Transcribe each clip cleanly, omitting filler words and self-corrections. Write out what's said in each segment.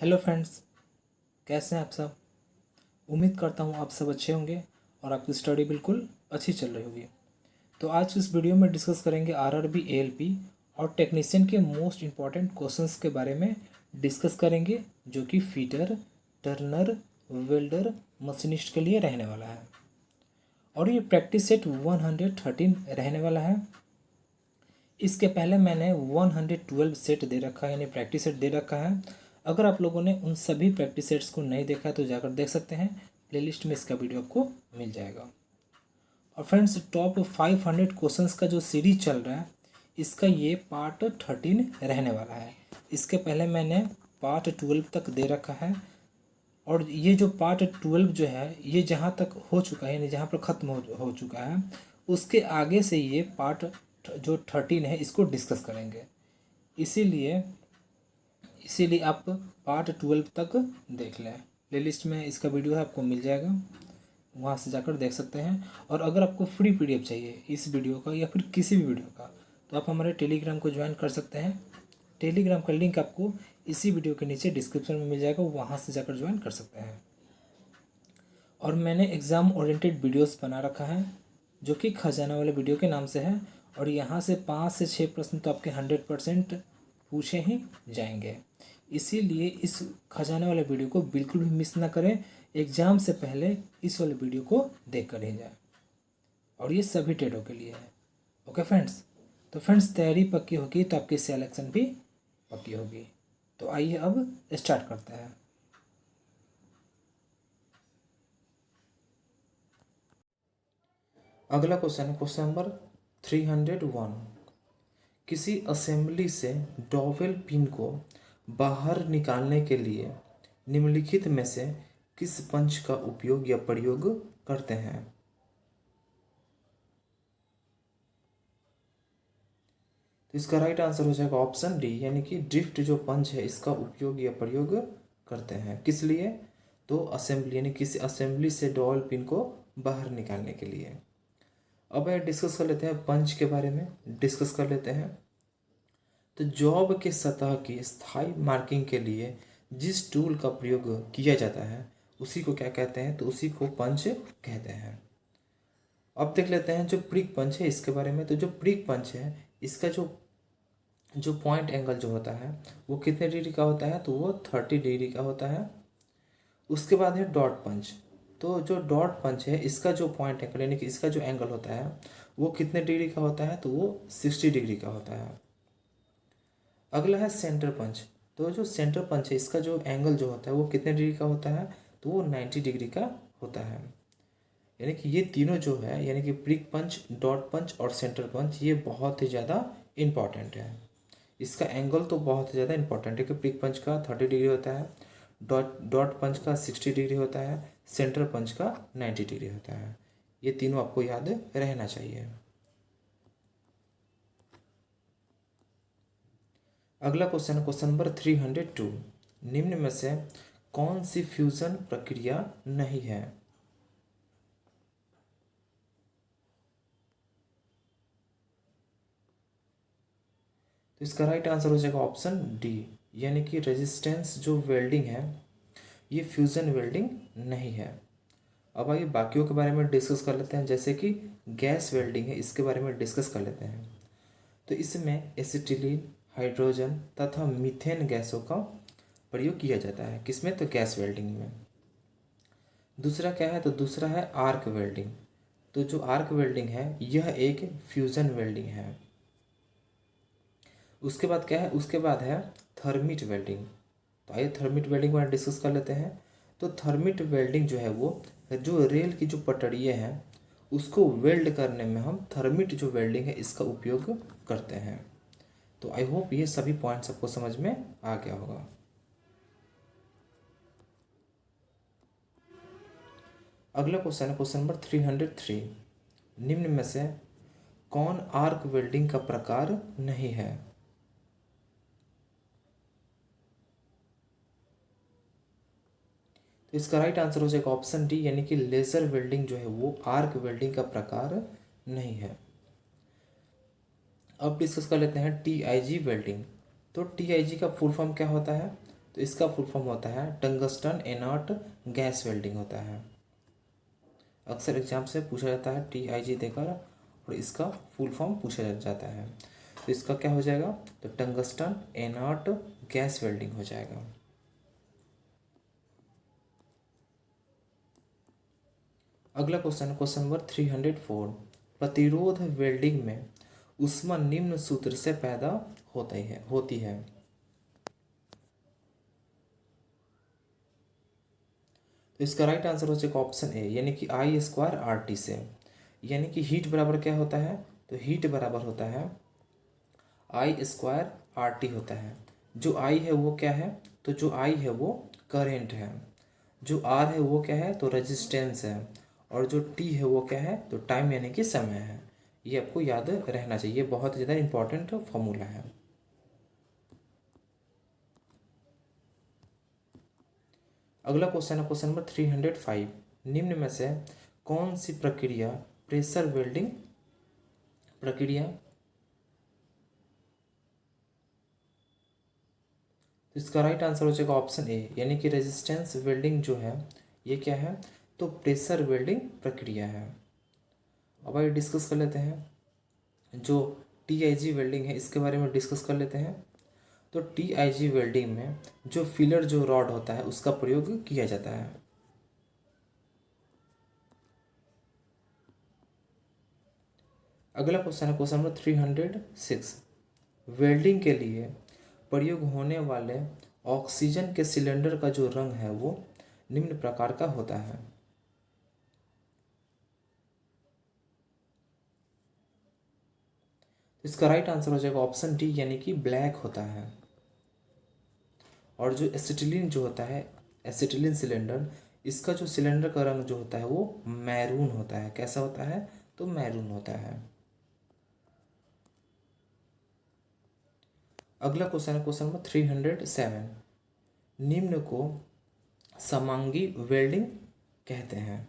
Hello friends, कैसे हैं आप सब। उम्मीद करता हूँ आप सब अच्छे होंगे और आपकी स्टडी बिल्कुल अच्छी चल रही होगी। तो आज इस वीडियो में डिस्कस करेंगे आरआरबी एएलपी और टेक्नीशियन के मोस्ट इम्पॉर्टेंट क्वेश्चंस के बारे में डिस्कस करेंगे, जो कि फीटर, टर्नर, वेल्डर, मशीनिस्ट के लिए रहने वाला है। और ये प्रैक्टिस सेट 113 रहने वाला है। इसके पहले मैंने 112 सेट दे रखा है, यानी प्रैक्टिस सेट दे रखा है। अगर आप लोगों ने उन सभी प्रैक्टिस सेट्स को नहीं देखा है तो जाकर देख सकते हैं, प्लेलिस्ट में इसका वीडियो आपको मिल जाएगा। और फ्रेंड्स, टॉप 500 क्वेश्चंस का जो सीरीज चल रहा है, इसका ये पार्ट 13 रहने वाला है। इसके पहले मैंने पार्ट 12 तक दे रखा है, और ये जो पार्ट 12 जो है, ये जहाँ तक हो चुका है, यानी जहाँ पर ख़त्म हो चुका है, उसके आगे से ये पार्ट जो 13 है इसको डिस्कस करेंगे। इसीलिए इसीलिए आप पार्ट 12 तक देख लें। प्लेलिस्ट में इसका वीडियो है, आपको मिल जाएगा, वहाँ से जाकर देख सकते हैं। और अगर आपको फ्री पीडीएफ चाहिए इस वीडियो का या फिर किसी भी वीडियो का, तो आप हमारे टेलीग्राम को ज्वाइन कर सकते हैं। टेलीग्राम का लिंक आपको इसी वीडियो के नीचे डिस्क्रिप्शन में मिल जाएगा, वहाँ से जाकर ज्वाइन कर सकते हैं। और मैंने एग्ज़ाम ओरिएंटेड वीडियोस बना रखा है, जो कि खजाना वाले वीडियो के नाम से है। और यहाँ से 5 से 6 प्रश्न तो आपके 100% पूछे ही जाएंगे। इसीलिए इस खजाने वाले वीडियो को बिल्कुल भी मिस ना करें। एग्ज़ाम से पहले इस वाले वीडियो को देख कर ही जाए, और ये सभी टेटों के लिए है। ओके फ्रेंड्स, तो फ्रेंड्स तैयारी पक्की होगी तो आपकी सिलेक्शन भी पक्की होगी। तो आइए अब स्टार्ट करते हैं। अगला क्वेश्चन, क्वेश्चन नंबर 301। किसी असेंबली से डॉवेल पिन को बाहर निकालने के लिए निम्नलिखित में से किस पंच का उपयोग या प्रयोग करते हैं। तो इसका राइट आंसर हो जाएगा ऑप्शन डी, यानी कि ड्रिफ्ट जो पंच है इसका उपयोग या प्रयोग करते हैं। किस लिए? तो असेंबली, यानी किसी असेंबली से डॉवेल पिन को बाहर निकालने के लिए। अब डिस्कस कर लेते हैं पंच के बारे में, डिस्कस कर लेते हैं। तो जॉब के सतह की स्थायी मार्किंग के लिए जिस टूल का प्रयोग किया जाता है उसी को क्या कहते हैं? तो उसी को पंच कहते हैं। अब देख लेते हैं जो प्रिक पंच है इसके बारे में। तो जो प्रिक पंच है इसका जो जो पॉइंट एंगल जो होता है वो कितने डिग्री का होता है? तो वो 30 डिग्री का होता है। उसके बाद है डॉट पंच। तो जो डॉट पंच है इसका जो पॉइंट एंगल, यानी कि इसका जो एंगल होता है वो कितने डिग्री का होता है? तो वो 60 डिग्री का होता है। अगला है सेंटर पंच। तो जो सेंटर पंच है इसका जो एंगल जो होता है वो कितने डिग्री का होता है? तो वो 90 डिग्री का होता है। यानी कि ये तीनों जो है, यानी कि प्रिक पंच, डॉट पंच और सेंटर पंच, ये बहुत ही ज़्यादा इम्पॉर्टेंट है। इसका एंगल तो बहुत ही ज़्यादा इंपॉर्टेंट है कि प्रिक पंच का 30 डिग्री होता है, डॉट पंच का 60 डिग्री होता है, सेंटर पंच का 90 डिग्री होता है। ये तीनों आपको याद रहना चाहिए। अगला क्वेश्चन, क्वेश्चन नंबर 302। निम्न में से कौन सी फ्यूजन प्रक्रिया नहीं है? तो इसका राइट आंसर हो जाएगा ऑप्शन डी, यानी कि रेजिस्टेंस जो वेल्डिंग है ये फ्यूजन वेल्डिंग नहीं है। अब आइए बाकियों के बारे में डिस्कस कर लेते हैं। जैसे कि गैस वेल्डिंग है, इसके बारे में डिस्कस कर लेते हैं। तो इसमें एसिटिलीन, हाइड्रोजन तथा मीथेन गैसों का प्रयोग किया जाता है। किसमें? तो गैस वेल्डिंग में। दूसरा क्या है? तो दूसरा है आर्क वेल्डिंग। तो जो आर्क वेल्डिंग है यह एक फ्यूजन वेल्डिंग है। उसके बाद क्या है? उसके बाद है थर्मिट वेल्डिंग। तो आइए थर्मिट वेल्डिंग पर डिस्कस कर लेते हैं। तो थर्मिट वेल्डिंग जो है वो जो रेल की जो पटरियाँ हैं उसको वेल्ड करने में हम थर्मिट जो वेल्डिंग है इसका उपयोग करते हैं। तो आई होप ये सभी पॉइंट्स आपको समझ में आ गया होगा। अगला क्वेश्चन है क्वेश्चन नंबर 303। निम्न में से कौन आर्क वेल्डिंग का प्रकार नहीं है? तो इसका राइट आंसर हो जाएगा ऑप्शन डी, यानी कि लेजर वेल्डिंग जो है वो आर्क वेल्डिंग का प्रकार नहीं है। अब डिस्कस कर लेते हैं टीआईजी वेल्डिंग। तो टीआईजी का फुल फॉर्म क्या होता है? तो इसका फुल फॉर्म होता है टंगस्टन इनर्ट गैस वेल्डिंग होता है। अक्सर एग्जाम से पूछा जाता है TIG देकर, और इसका फुल फॉर्म पूछा जाता है। तो इसका क्या हो जाएगा, तो टंगस्टन इनर्ट गैस वेल्डिंग हो जाएगा। अगला क्वेश्चन, क्वेश्चन नंबर 304, प्रतिरोध वेल्डिंग में ऊष्मा निम्न सूत्र से पैदा होती है। तो इसका राइट आंसर हो जाएगा ऑप्शन ए, यानी कि I² से। यानी कि हीट बराबर क्या होता है, तो हीट बराबर होता है I² होता है। जो I है वो क्या है, तो जो I है वो करेंट है, जो R है वो क्या है, तो रेजिस्टेंस है, और जो T है वो क्या है, तो टाइम यानी कि समय है। ये आपको याद रहना चाहिए, बहुत ज़्यादा इंपॉर्टेंट फॉर्मूला है। अगला क्वेश्चन है क्वेश्चन नंबर 305, निम्न में से कौन सी प्रक्रिया प्रेशर वेल्डिंग प्रक्रिया, तो इसका राइट आंसर हो जाएगा ऑप्शन ए, यानी कि रेजिस्टेंस वेल्डिंग जो है ये क्या है, तो प्रेशर वेल्डिंग प्रक्रिया है। अब आइए डिस्कस कर लेते हैं जो TIG वेल्डिंग है, इसके बारे में डिस्कस कर लेते हैं। तो TIG वेल्डिंग में जो फिलर जो रॉड होता है उसका प्रयोग किया जाता है। अगला क्वेश्चन है क्वेश्चन नंबर 306, वेल्डिंग के लिए प्रयोग होने वाले ऑक्सीजन के सिलेंडर का जो रंग है वो निम्न प्रकार का होता है। इसका राइट आंसर हो जाएगा ऑप्शन डी, यानी कि ब्लैक होता है। और जो एसिटिलीन जो होता है, एसिटिलीन सिलेंडर, इसका जो सिलेंडर का रंग जो होता है वो मैरून होता है। कैसा होता है, तो मैरून होता है। अगला क्वेश्चन है क्वेश्चन नंबर 307, निम्न को समांगी वेल्डिंग कहते हैं।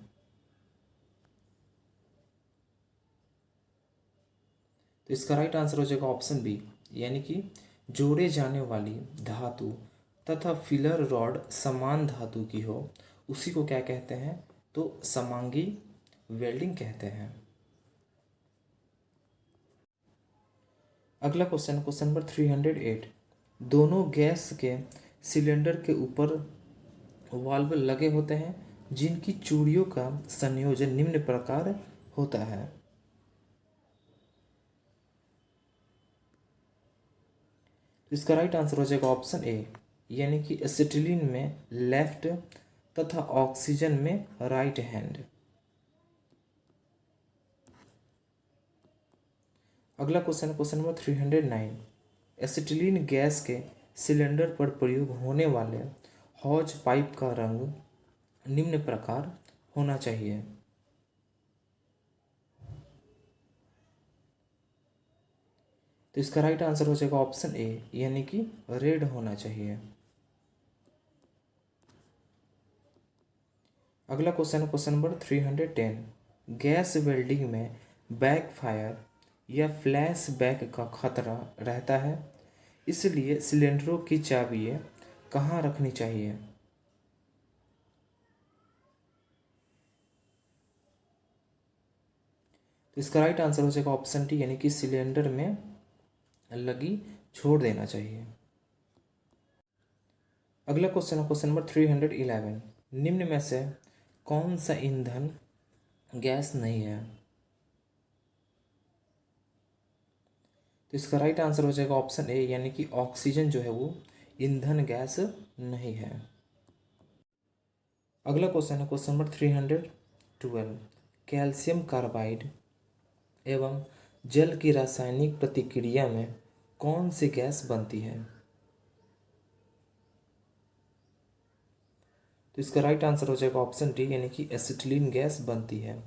तो इसका राइट आंसर हो जाएगा ऑप्शन बी, यानी कि जोड़े जाने वाली धातु तथा फिलर रॉड समान धातु की हो उसी को क्या कहते हैं, तो समांगी वेल्डिंग कहते हैं। अगला क्वेश्चन क्वेश्चन नंबर 308, दोनों गैस के सिलेंडर के ऊपर वाल्व लगे होते हैं जिनकी चूड़ियों का संयोजन निम्न प्रकार होता है। तो इसका राइट आंसर हो जाएगा ऑप्शन ए, यानी कि एसिटिलीन में लेफ्ट तथा ऑक्सीजन में राइट हैंड। अगला question question number 309, acetylene gas के सिलेंडर पर प्रयोग होने वाले हौज पाइप का रंग निम्न प्रकार होना चाहिए। तो इसका राइट आंसर हो जाएगा ऑप्शन ए, यानी कि रेड होना चाहिए। अगला क्वेश्चन है क्वेश्चन नंबर 310, गैस वेल्डिंग में बैकफायर या फ्लैश बैक का खतरा रहता है, इसलिए सिलेंडरों की चाबियां कहाँ रखनी चाहिए। तो इसका राइट आंसर हो जाएगा ऑप्शन डी, यानी कि सिलेंडर में लगी छोड़ देना चाहिए। अगला क्वेश्चन है क्वेश्चन नंबर 311, निम्न में से कौन सा ईंधन गैस नहीं है। तो इसका राइट आंसर हो जाएगा ऑप्शन ए, यानी कि ऑक्सीजन जो है वो ईंधन गैस नहीं है। अगला क्वेश्चन है क्वेश्चन नंबर 312, कैल्शियम कार्बाइड एवं जल की रासायनिक प्रतिक्रिया में कौन सी गैस बनती है। तो इसका राइट आंसर हो जाएगा ऑप्शन डी, यानी कि एसिटिलीन गैस बनती है,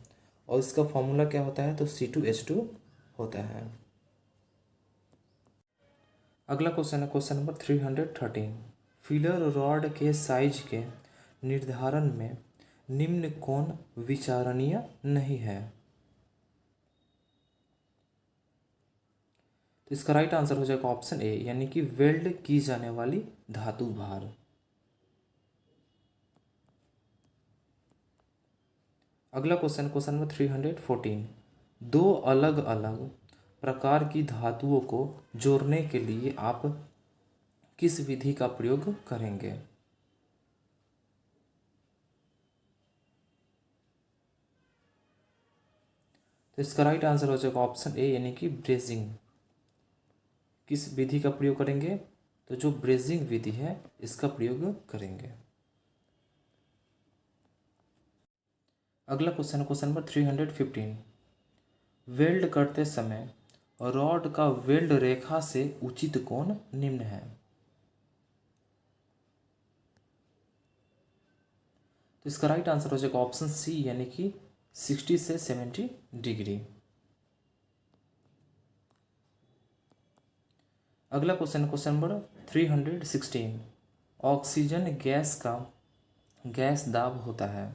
और इसका फॉर्मूला क्या होता है, तो C2H2 होता है। अगला क्वेश्चन है क्वेश्चन नंबर 313, फिलर रॉड के साइज के निर्धारण में निम्न कौन विचारणीय नहीं है। तो इसका राइट आंसर हो जाएगा ऑप्शन ए, यानी कि वेल्ड की जाने वाली धातु भार। अगला क्वेश्चन नंबर 314। दो अलग अलग प्रकार की धातुओं को जोड़ने के लिए आप किस विधि का प्रयोग करेंगे? तो इसका राइट आंसर हो जाएगा ऑप्शन ए, यानी कि ब्रेजिंग। किस विधि का प्रयोग करेंगे? तो जो ब्रेजिंग विधि है इसका प्रयोग करेंगे। अगला क्वेश्चन नंबर 315। वेल्ड करते समय रॉड का वेल्ड रेखा से उचित कोण निम्न है। तो इसका राइट आंसर हो जाएगा ऑप्शन सी, यानी कि 60 से 70 डिग्री। अगला क्वेश्चन नंबर 316। ऑक्सीजन गैस का गैस दाब होता है।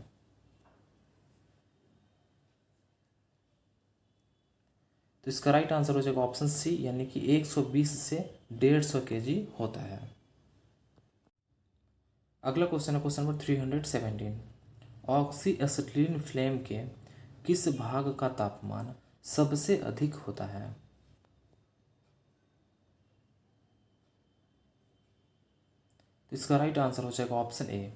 तो इसका राइट आंसर हो जाएगा ऑप्शन सी, यानी कि 120 से 150 kg होता है। अगला question number 317। Oxy acetylene flame के किस भाग का तापमान सबसे अधिक होता है? तो इसका राइट आंसर हो जाएगा ऑप्शन ए,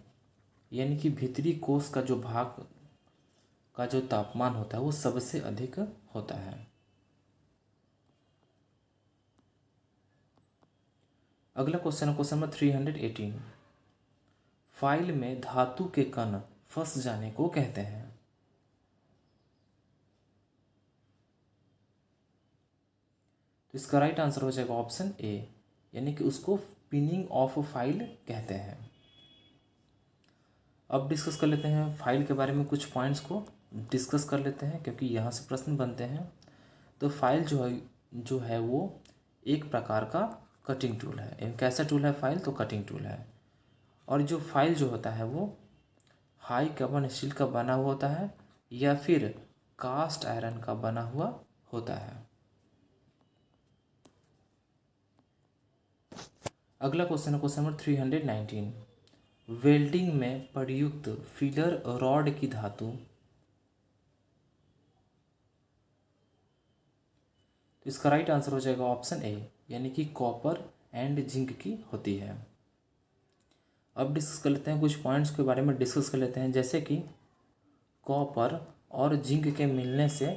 यानी कि भीतरी कोश का जो भाग का जो तापमान होता है वो सबसे अधिक होता है। अगला क्वेश्चन नंबर 318। फाइल में धातु के कण फंस जाने को कहते हैं। तो इसका राइट आंसर हो जाएगा ऑप्शन ए, यानी कि उसको पिनिंग ऑफ फाइल कहते हैं। अब डिस्कस कर लेते हैं फाइल के बारे में, कुछ पॉइंट्स को डिस्कस कर लेते हैं क्योंकि यहाँ से प्रश्न बनते हैं। तो फाइल जो है वो एक प्रकार का कटिंग टूल है। एक कैसा टूल है फाइल? तो कटिंग टूल है। और जो फाइल जो होता है वो हाई कार्बन स्टील का बना हुआ होता है या फिर कास्ट आयरन का बना हुआ होता है। अगला क्वेश्चन नंबर 319। वेल्डिंग में प्रयुक्त फिलर रॉड की धातु। तो इसका राइट आंसर हो जाएगा ऑप्शन ए, यानी कि कॉपर एंड जिंक की होती है। अब डिस्कस कर लेते हैं कुछ पॉइंट्स के बारे में डिस्कस कर लेते हैं, जैसे कि कॉपर और जिंक के मिलने से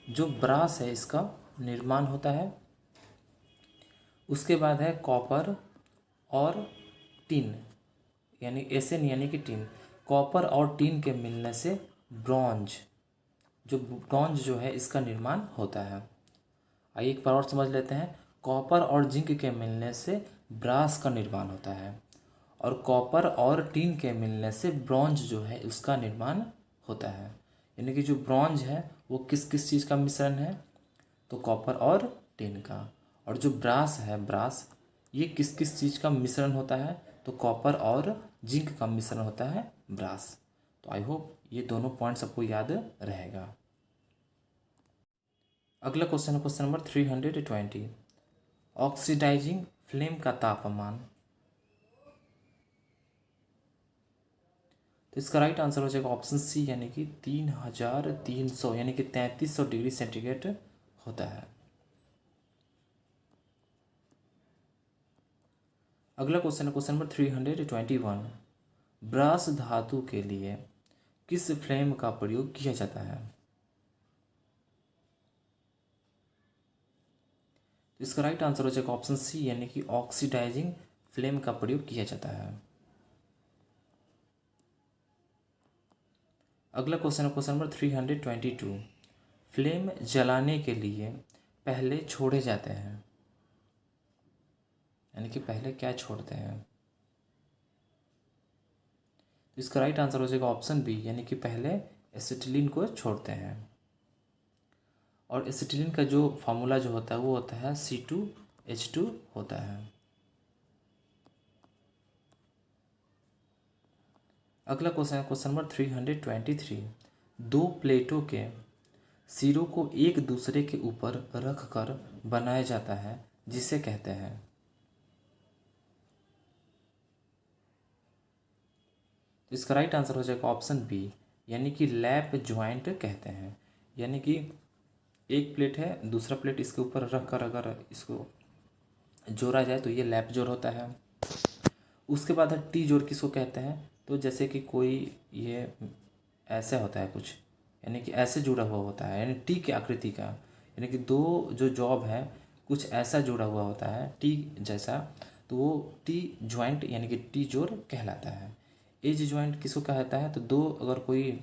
जो ब्रास है इसका निर्माण होता है। उसके बाद है कॉपर और टिन, यानी एसएन यानी कि टिन। कॉपर और टिन के मिलने से ब्रॉन्ज जो है इसका निर्माण होता है। आइए एक बार और समझ लेते हैं। कॉपर और जिंक के मिलने से ब्रास का निर्माण होता है और कॉपर और टिन के मिलने से ब्रॉन्ज जो है उसका निर्माण होता है। यानी कि जो ब्रॉन्ज है वो किस किस चीज़ का मिश्रण है? तो कॉपर और टिन का। और जो ब्रास है, ब्रास ये किस किस चीज़ का मिश्रण होता है? तो कॉपर और जिंक का मिश्रण होता है ब्रास। तो आई होप ये दोनों पॉइंट्स आपको याद रहेगा। अगला क्वेश्चन नंबर 320। ऑक्सीडाइजिंग फ्लेम का तापमान। तो इसका राइट आंसर हो जाएगा ऑप्शन सी, यानी कि 3300 यानी कि 3300 डिग्री सेंटीग्रेड होता है। अगला क्वेश्चन नंबर 321। ब्रास धातु के लिए किस फ्लेम का प्रयोग किया जाता है? तो इसका राइट आंसर हो जाएगा ऑप्शन सी, यानी कि ऑक्सीडाइजिंग फ्लेम का प्रयोग किया जाता है। अगला क्वेश्चन नंबर 322। फ्लेम जलाने के लिए पहले छोड़े जाते हैं, यानी कि पहले क्या छोड़ते हैं? तो इसका राइट आंसर हो जाएगा ऑप्शन बी, यानी कि पहले एसिटिलीन को छोड़ते हैं। और एसिटिलीन का जो फार्मूला जो होता है वो होता है C2H2 होता है। अगला क्वेश्चन नंबर 323। दो प्लेटों के सिरों को एक दूसरे के ऊपर रख कर बनाया जाता है, जिसे कहते हैं? इसका राइट आंसर हो जाएगा ऑप्शन बी, यानी कि लैप ज्वाइंट कहते हैं। यानी कि एक प्लेट है, दूसरा प्लेट इसके ऊपर रख कर अगर इसको जोड़ा जाए तो ये लैप जोड़ होता है। उसके बाद है टी जोड़, किसको कहते हैं? तो जैसे कि कोई ये ऐसे होता है कुछ, यानी कि ऐसे जुड़ा हुआ होता है, यानी टी की आकृति का, यानी कि दो जो जॉब है कुछ ऐसा जुड़ा हुआ होता है टी जैसा, तो वो टी ज्वाइंट यानी कि टी जोड़ कहलाता है। एज ज्वाइंट किसको कहता है? तो दो अगर कोई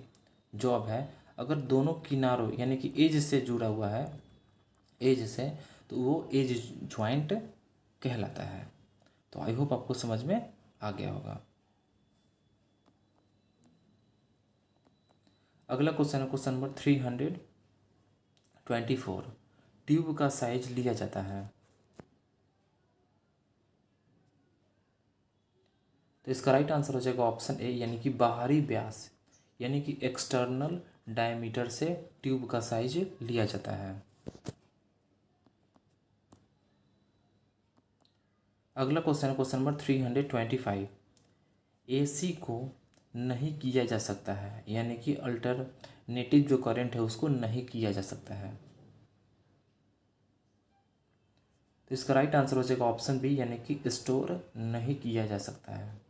जॉब है, अगर दोनों किनारों यानी कि एज से जुड़ा हुआ है, एज से, तो वो एज ज्वाइंट कहलाता है। तो आई होप आपको समझ में आ गया होगा। अगला क्वेश्चन है क्वेश्चन नंबर 324। ट्यूब का साइज लिया जाता है। तो इसका राइट आंसर हो जाएगा ऑप्शन ए, यानी कि बाहरी व्यास, यानी कि एक्सटर्नल डायमीटर से ट्यूब का साइज लिया जाता है। अगला क्वेश्चन है क्वेश्चन नंबर 325। एसी को नहीं किया जा सकता है, यानी कि अल्टरनेटिव जो करंट है उसको नहीं किया जा सकता है। तो इसका राइट आंसर हो जाएगा ऑप्शन बी, यानी कि स्टोर नहीं किया जा सकता है।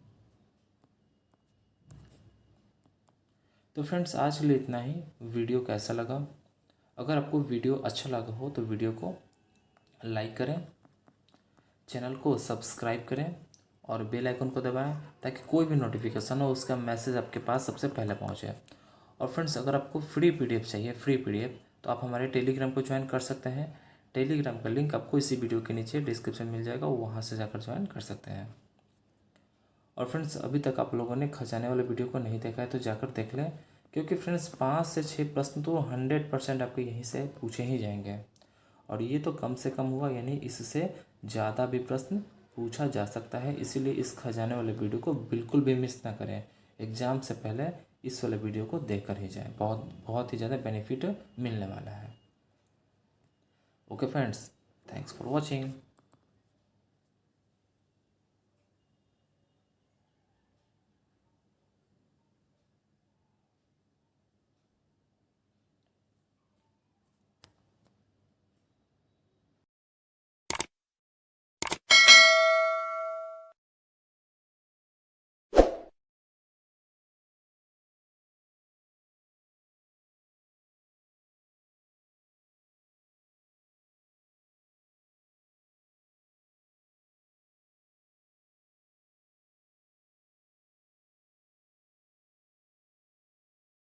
तो फ्रेंड्स आज के लिए इतना ही। वीडियो कैसा लगा? अगर आपको वीडियो अच्छा लगा हो तो वीडियो को लाइक करें, चैनल को सब्सक्राइब करें और बेल आइकन को दबाएं ताकि कोई भी नोटिफिकेशन हो उसका मैसेज आपके पास सबसे पहले पहुंचे। और फ्रेंड्स अगर आपको फ्री पीडीएफ चाहिए, फ्री पीडीएफ, तो आप हमारे टेलीग्राम को ज्वाइन कर सकते हैं। टेलीग्राम का लिंक आपको इसी वीडियो के नीचे डिस्क्रिप्शन मिल जाएगा, वहाँ से जाकर ज्वाइन कर सकते हैं। और फ्रेंड्स अभी तक आप लोगों ने खजाने वाले वीडियो को नहीं देखा है तो जाकर देख लें, क्योंकि फ्रेंड्स 5 से 6 प्रश्न तो 100% आपके यहीं से पूछे ही जाएंगे। और ये तो कम से कम हुआ, यानी इससे ज़्यादा भी प्रश्न पूछा जा सकता है। इसीलिए इस खजाने वाले वीडियो को बिल्कुल भी मिस ना करें। एग्ज़ाम से पहले इस वाले वीडियो को देख कर ही जाएँ, बहुत ही ज़्यादा बेनिफिट मिलने वाला है। Okay friends, thanks for watching.